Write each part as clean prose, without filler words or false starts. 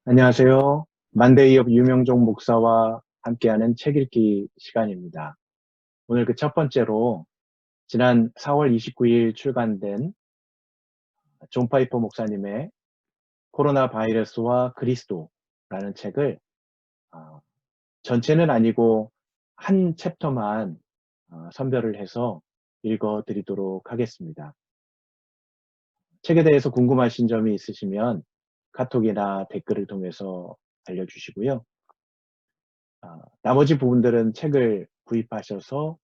안녕하세요. 만데이업 유명종 목사와 함께하는 책 읽기 시간입니다. 오늘 그 첫 번째로 지난 4월 29일 출간된 존 파이퍼 목사님의 코로나 바이러스와 그리스도라는 책을 어, 전체는 아니고 한 챕터만 선별을 해서 읽어 드리도록 하겠습니다. 책에 대해서 궁금하신 점이 있으시면 카톡이나 댓글을 통해서 알려주시고요. 나머지 부분들은 책을 구입하셔서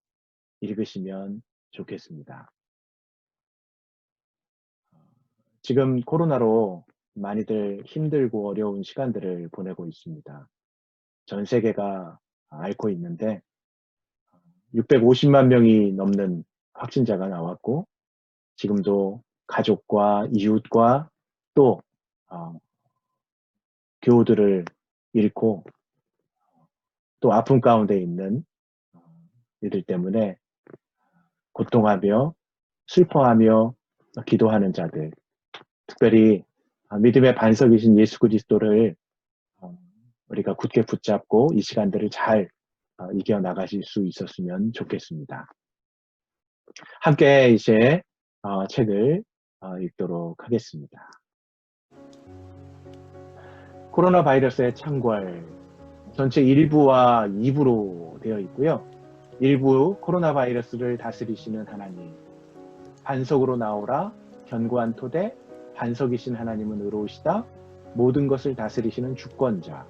읽으시면 좋겠습니다. 지금 코로나로 많이들 힘들고 어려운 시간들을 보내고 있습니다. 전 세계가 앓고 있는데 650만 명이 넘는 확진자가 나왔고, 지금도 가족과 이웃과 또 어, 교우들을 잃고 또 아픔 가운데 있는 이들 때문에 고통하며 슬퍼하며 기도하는 자들, 특별히 믿음의 반석이신 예수 그리스도를 우리가 굳게 붙잡고 이 시간들을 잘 이겨나가실 수 있었으면 좋겠습니다. 함께 이제 책을 읽도록 하겠습니다. 코로나 바이러스의 창궐, 전체 1부와 2부로 되어 있고요. 1부 코로나 바이러스를 다스리시는 하나님, 반석으로 나오라, 견고한 토대, 반석이신 하나님은 의로우시다, 모든 것을 다스리시는 주권자,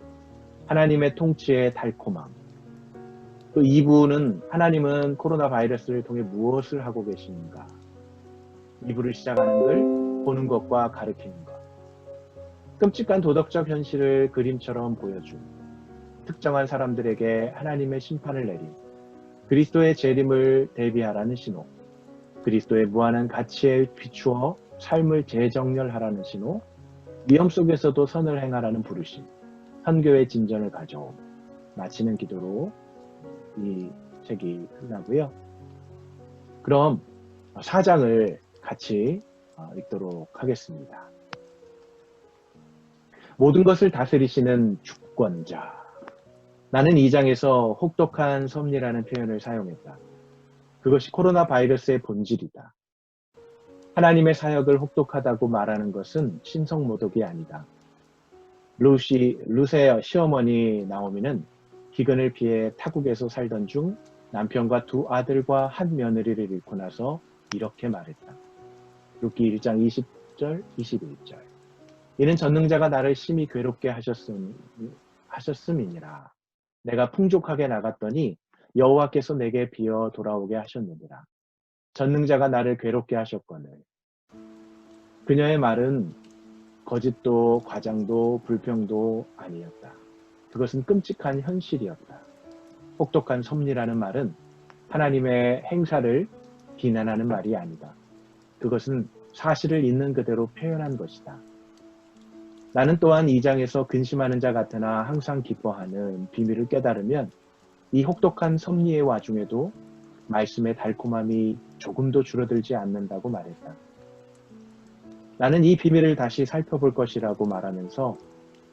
하나님의 통치의 달콤함. 또 2부는 하나님은 코로나 바이러스를 통해 무엇을 하고 계신가. 2부를 시작하는 걸 보는 것과 가르치는 것. 끔찍한 도덕적 현실을 그림처럼 보여준 특정한 사람들에게 하나님의 심판을 내린 그리스도의 재림을 대비하라는 신호, 그리스도의 무한한 가치에 비추어 삶을 재정렬하라는 신호, 위험 속에서도 선을 행하라는 부르심, 선교의 진전을 가져옴, 마치는 기도로 이 책이 끝나고요. 그럼 4장을 같이 읽도록 하겠습니다. 모든 것을 다스리시는 주권자. 나는 2장에서 혹독한 섭리라는 표현을 사용했다. 그것이 코로나 바이러스의 본질이다. 하나님의 사역을 혹독하다고 말하는 것은 신성모독이 아니다. 루세의 시어머니 나오미는 기근을 피해 타국에서 살던 중 남편과 2 아들과 1 며느리를 잃고 나서 이렇게 말했다. 룻기 1장 20절, 21절. 이는 전능자가 나를 심히 괴롭게 하셨음이니라. 내가 풍족하게 나갔더니 여호와께서 내게 비어 돌아오게 하셨느니라. 전능자가 나를 괴롭게 하셨거늘. 그녀의 말은 거짓도 과장도 불평도 아니었다. 그것은 끔찍한 현실이었다. 혹독한 섭리라는 말은 하나님의 행사를 비난하는 말이 아니다. 그것은 사실을 있는 그대로 표현한 것이다. 나는 또한 2장에서 근심하는 자 같으나 항상 기뻐하는 비밀을 깨달으면 이 혹독한 섭리의 와중에도 말씀의 달콤함이 조금도 줄어들지 않는다고 말했다. 나는 이 비밀을 다시 살펴볼 것이라고 말하면서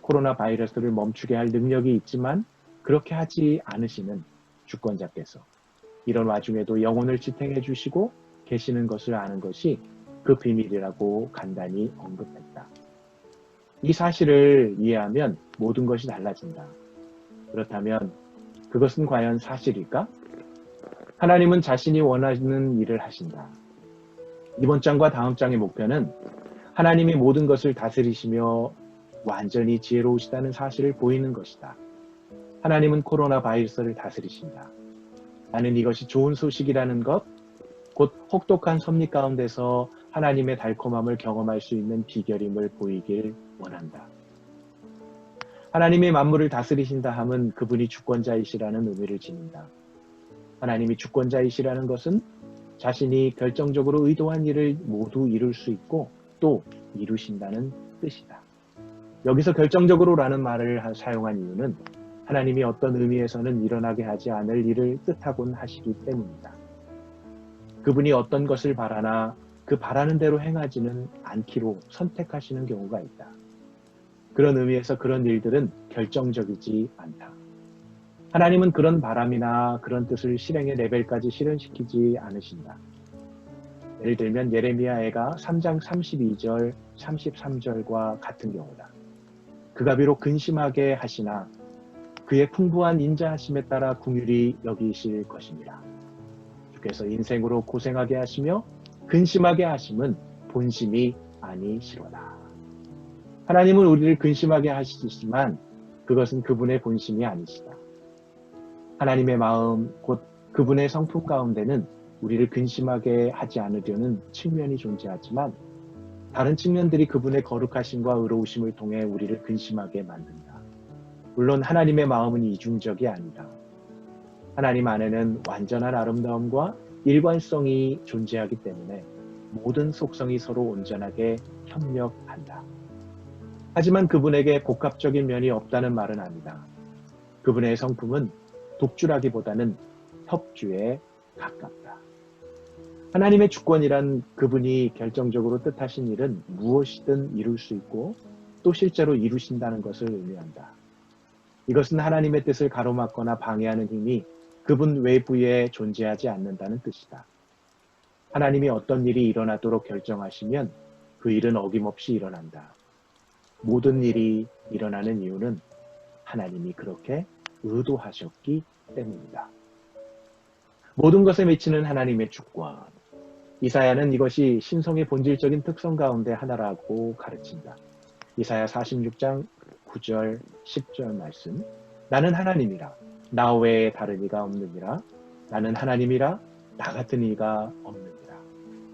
코로나 바이러스를 멈추게 할 능력이 있지만 그렇게 하지 않으시는 주권자께서 이런 와중에도 영혼을 지탱해 주시고 계시는 것을 아는 것이 그 비밀이라고 간단히 언급했다. 이 사실을 이해하면 모든 것이 달라진다. 그렇다면 그것은 과연 사실일까? 하나님은 자신이 원하는 일을 하신다. 이번 장과 다음 장의 목표는 하나님이 모든 것을 다스리시며 완전히 지혜로우시다는 사실을 보이는 것이다. 하나님은 코로나 바이러스를 다스리신다. 나는 이것이 좋은 소식이라는 것, 곧 혹독한 섭리 가운데서 하나님의 달콤함을 경험할 수 있는 비결임을 보이길 원한다. 하나님이 만물을 다스리신다 함은 그분이 주권자이시라는 의미를 지닌다. 하나님이 주권자이시라는 것은 자신이 결정적으로 의도한 일을 모두 이룰 수 있고 또 이루신다는 뜻이다. 여기서 결정적으로라는 말을 사용한 이유는 하나님이 어떤 의미에서는 일어나게 하지 않을 일을 뜻하곤 하시기 때문이다. 그분이 어떤 것을 바라나 그 바라는 대로 행하지는 않기로 선택하시는 경우가 있다. 그런 의미에서 그런 일들은 결정적이지 않다. 하나님은 그런 바람이나 그런 뜻을 실행의 레벨까지 실현시키지 않으신다. 예를 들면 예레미야애가 3장 32절, 33절과 같은 경우다. 그가 비록 근심하게 하시나 그의 풍부한 인자하심에 따라 긍휼히 여기실 것입니다. 주께서 인생으로 고생하게 하시며 근심하게 하심은 본심이 아니시로다. 하나님은 우리를 근심하게 하시지만 그것은 그분의 본심이 아니시다. 하나님의 마음 곧 그분의 성품 가운데는 우리를 근심하게 하지 않으려는 측면이 존재하지만 다른 측면들이 그분의 거룩하심과 의로우심을 통해 우리를 근심하게 만든다. 물론 하나님의 마음은 이중적이 아니다. 하나님 안에는 완전한 아름다움과 일관성이 존재하기 때문에 모든 속성이 서로 온전하게 협력한다. 하지만 그분에게 복합적인 면이 없다는 말은 아니다. 그분의 성품은 독주라기보다는 협주에 가깝다. 하나님의 주권이란 그분이 결정적으로 뜻하신 일은 무엇이든 이룰 수 있고 또 실제로 이루신다는 것을 의미한다. 이것은 하나님의 뜻을 가로막거나 방해하는 힘이 그분 외부에 존재하지 않는다는 뜻이다. 하나님이 어떤 일이 일어나도록 결정하시면 그 일은 어김없이 일어난다. 모든 일이 일어나는 이유는 하나님이 그렇게 의도하셨기 때문이다. 모든 것에 미치는 하나님의 주권. 이사야는 이것이 신성의 본질적인 특성 가운데 하나라고 가르친다. 이사야 46장 9절 10절 말씀. 나는 하나님이라 나 외에 다른 이가 없느니라. 나는 하나님이라 나 같은 이가 없느니라.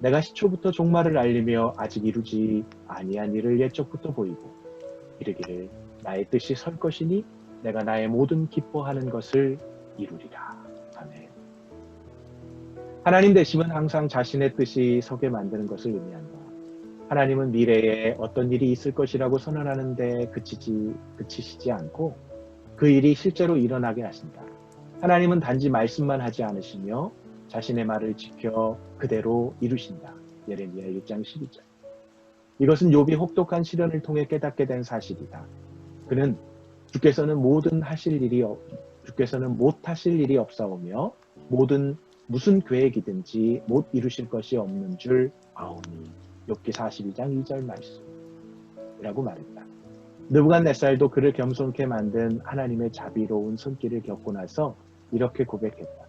내가 시초부터 종말을 알리며 아직 이루지 아니한 일을 옛적부터 보이고 이르기를 나의 뜻이 설 것이니 내가 나의 모든 기뻐하는 것을 이루리라. 아멘. 하나님 되심은 항상 자신의 뜻이 서게 만드는 것을 의미한다. 하나님은 미래에 어떤 일이 있을 것이라고 선언하는데 그치시지 않고 그 일이 실제로 일어나게 하신다. 하나님은 단지 말씀만 하지 않으시며 자신의 말을 지켜 그대로 이루신다. 예레미야 1장 12절. 이것은 욥이 혹독한 시련을 통해 깨닫게 된 사실이다. 그는 주께서는 못하실 일이 없사오며 무슨 계획이든지 못 이루실 것이 없는 줄 아오니. 욥기 42장 2절 말씀이라고 말했다. 느부갓네살도 그를 겸손케 만든 하나님의 자비로운 손길을 겪고 나서 이렇게 고백했다.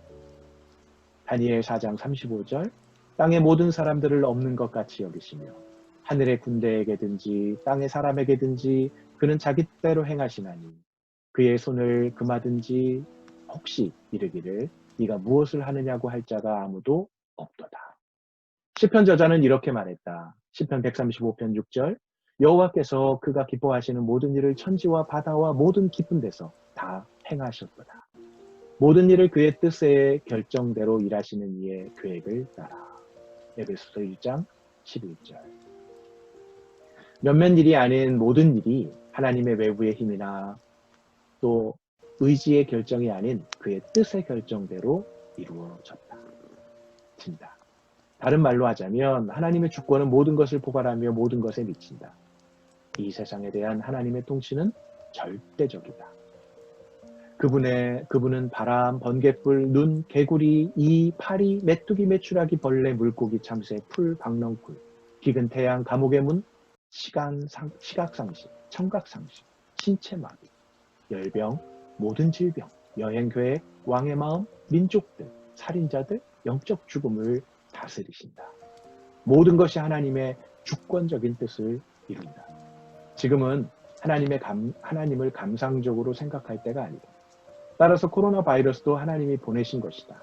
다니엘 4장 35절. 땅의 모든 사람들을 없는 것 같이 여기시며 하늘의 군대에게든지 땅의 사람에게든지 그는 자기 뜻대로 행하시나니 그의 손을 금하든지 혹시 이르기를 네가 무엇을 하느냐고 할 자가 아무도 없도다. 시편 저자는 이렇게 말했다. 시편 135편 6절. 여호와께서 그가 기뻐하시는 모든 일을 천지와 바다와 모든 깊은 데서 다 행하셨도다. 모든 일을 그의 뜻의 결정대로 일하시는 이의 계획을 따라. 에베소서 1장 11절. 몇몇 일이 아닌 모든 일이 하나님의 외부의 힘이나 또 의지의 결정이 아닌 그의 뜻의 결정대로 이루어졌다. 진다. 다른 말로 하자면 하나님의 주권은 모든 것을 포괄하며 모든 것에 미친다. 이 세상에 대한 하나님의 통치는 절대적이다. 그분은 바람, 번갯불, 눈, 개구리, 이, 파리, 메뚜기, 메추라기, 벌레, 물고기, 참새, 풀, 박넝쿨, 기근, 태양, 감옥의 문, 시각상실, 청각상실, 신체마비, 열병, 모든 질병, 여행계획, 왕의 마음, 민족들, 살인자들, 영적 죽음을 다스리신다. 모든 것이 하나님의 주권적인 뜻을 이룬다. 지금은 하나님을 감상적으로 생각할 때가 아니다. 따라서 코로나 바이러스도 하나님이 보내신 것이다.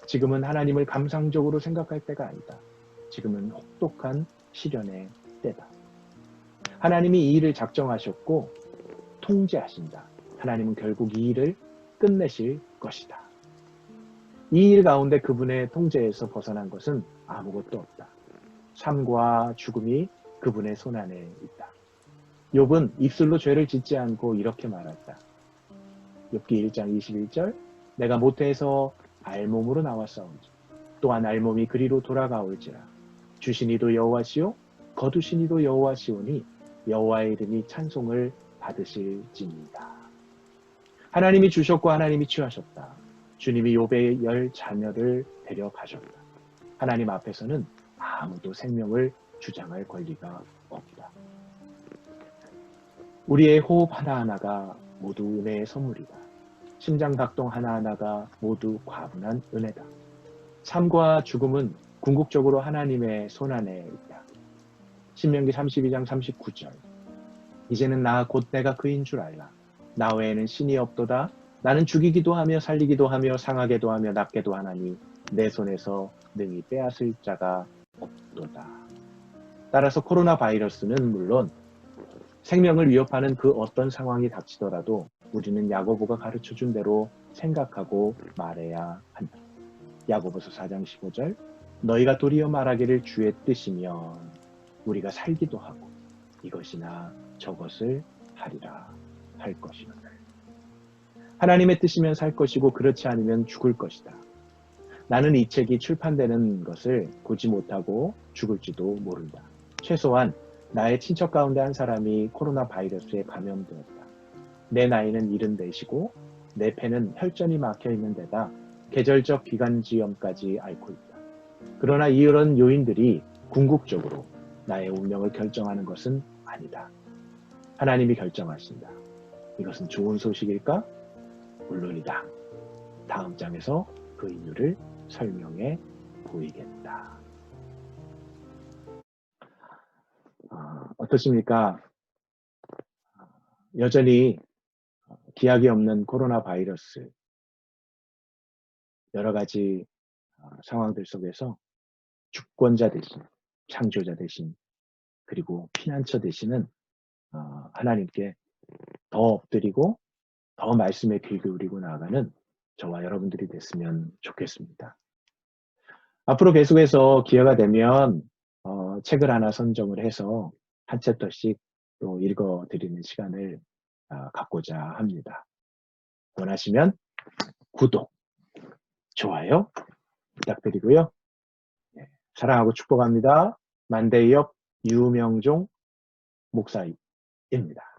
지금은 하나님을 감상적으로 생각할 때가 아니다. 지금은 혹독한 시련의 때다. 하나님이 이 일을 작정하셨고 통제하신다. 하나님은 결국 이 일을 끝내실 것이다. 이 일 가운데 그분의 통제에서 벗어난 것은 아무것도 없다. 삶과 죽음이 그분의 손안에 있다. 욥은 입술로 죄를 짓지 않고 이렇게 말했다. 욥기 1장 21절. 내가 모태에서 알몸으로 나왔사온지 또한 알몸이 그리로 돌아가올지라. 주신 이도 여호와시요 거두신 이도 여호와시오니 여호와의 이름이 찬송을 받으실지니이다. 하나님이 주셨고 하나님이 취하셨다. 주님이 욥의 10 자녀를 데려가셨다. 하나님 앞에서는 아무도 생명을 주장할 권리가 없다. 우리의 호흡 하나하나가 모두 은혜의 선물이다. 심장박동 하나하나가 모두 과분한 은혜다. 삶과 죽음은 궁극적으로 하나님의 손안에 있다. 신명기 32장 39절. 이제는 나 곧 내가 그인 줄 알라. 나 외에는 신이 없도다. 나는 죽이기도 하며 살리기도 하며 상하게도 하며 낫게도 하나니 내 손에서 능히 빼앗을 자가 없도다. 따라서 코로나 바이러스는 물론 생명을 위협하는 그 어떤 상황이 닥치더라도 우리는 야고보가 가르쳐준 대로 생각하고 말해야 한다. 야고보서 4장 15절. 너희가 도리어 말하기를 주의 뜻이면 우리가 살기도 하고 이것이나 저것을 하리라 할 것이거늘. 하나님의 뜻이면 살 것이고 그렇지 않으면 죽을 것이다. 나는 이 책이 출판되는 것을 보지 못하고 죽을지도 모른다. 최소한 나의 친척 가운데 한 사람이 코로나 바이러스에 감염되었다. 내 나이는 74이고 내 폐는 혈전이 막혀 있는 데다 계절적 기관지염까지 앓고 있다. 그러나 이런 요인들이 궁극적으로 나의 운명을 결정하는 것은 아니다. 하나님이 결정하신다. 이것은 좋은 소식일까? 물론이다. 다음 장에서 그 이유를 설명해 보이겠다. 어떻습니까? 여전히 기약이 없는 코로나 바이러스, 여러 가지 상황들 속에서 주권자 대신, 창조자 대신, 그리고 피난처 대신은 하나님께 더 엎드리고 더 말씀에 귀 기울이고 나아가는 저와 여러분들이 됐으면 좋겠습니다. 앞으로 계속해서 기회가 되면 책을 하나 선정을 해서 한 챕터씩 또 읽어드리는 시간을 갖고자 합니다. 원하시면 구독, 좋아요 부탁드리고요. 사랑하고 축복합니다. 만대역 유명종 목사입니다.